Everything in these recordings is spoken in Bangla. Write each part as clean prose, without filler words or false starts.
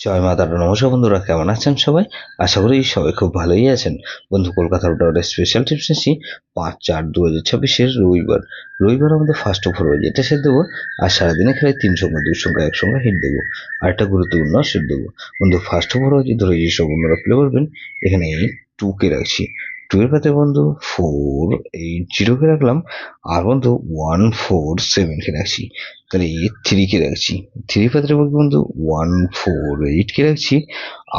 জয় মা তারা। নমস্কার বন্ধুরা, কেমন আছেন সবাই? আশা করি সবাই খুব ভালোই আছেন। বন্ধু, কলকাতার ওটা স্পেশাল টিপস নিচ্ছি 5/4/2026 রবিবার আমাদের ফার্স্ট ওভার বাজে এটা সেট দেবো। আর সারাদিনে খেলায় 3 সংখ্যা 2 সংখ্যা 1 সংখ্যা হিট দেবো। আর একটা গুরুত্বপূর্ণ সেট দেবো। বন্ধু, ফার্স্ট ওভার বাজে ধরে যেসব বন্ধুরা প্লে করবেন, এখানে 2 কে রাখছি। 2 এর পাতে বন্ধু 480 কে রাখলাম। আর বন্ধু 147 কে রাখছি। তাহলে 3 কে রাখছি। 3 পাত্রের বন্ধু 148 কে রাখছি।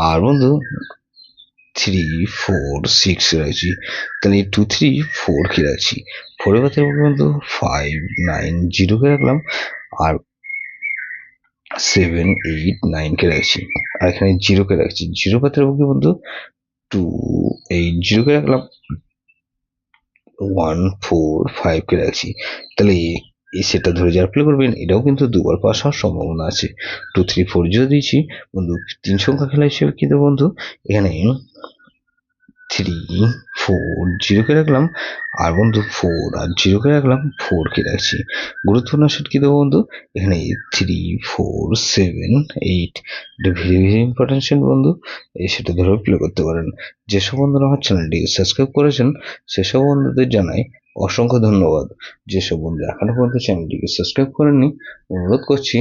আর বন্ধু 346 রাখছি। তাহলে 234 কে রাখছি। 4 এর পাত্রের বন্ধু 590 কে রাখলাম। আর 789 কে রাখছি। আর এখানে 0 কে রাখছি। 0 পাত্রের বন্ধু 280 কে রাখলাম। 145 কে রাখছি। তাহলে এই সেটটা ধরে যারা প্লে করবেন, এটাও কিন্তু দুবার পাস হওয়ার সম্ভাবনা আছে। 2 3 4 0 দিয়েছি বন্ধু। 3 সংখ্যা খেলা হিসেবে কিন্তু বন্ধু এখানে 340 কে রাখলাম। আর বন্ধু 4 আর 0 কে রাখলাম। 4 কে রাখছি। গুরুত্বপূর্ণ সেট কি দেবো বন্ধু? এখানে 3 4 7 8। এটা ভেরি ভেরি ইম্পর্টেন্ট সেট বন্ধু। এই সেটা ধরে প্লে করতে পারেন। যেসব বন্ধুরা আমার চ্যানেলটিকে সাবস্ক্রাইব করেছেন, সেসব বন্ধুদের জানাই অসংখ্য ধন্যবাদ। যেসব বন্ধু এখনো পর্যন্ত চ্যানেলটিকে সাবস্ক্রাইব করেননি, অনুরোধ করছি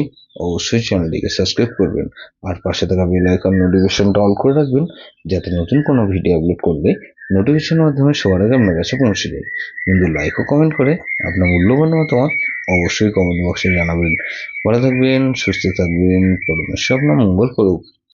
অবশ্যই চ্যানেলটিকে সাবস্ক্রাইব করবেন। আর পাশে থাকা বেল আইকন নোটিফিকেশনটা অল করে রাখবেন, যাতে নতুন কোনো ভিডিও আপলোড করলে নোটিফিকেশনের মাধ্যমে সবার আগে আপনার কাছে পৌঁছে যায়। বন্ধু, লাইক ও কমেন্ট করে আপনার মূল্যবান মতামত অবশ্যই কমেন্ট বক্সে জানাবেন। ভালো থাকবেন, সুস্থ থাকবেন, পরমেশ্বর আপনার মঙ্গল করুক।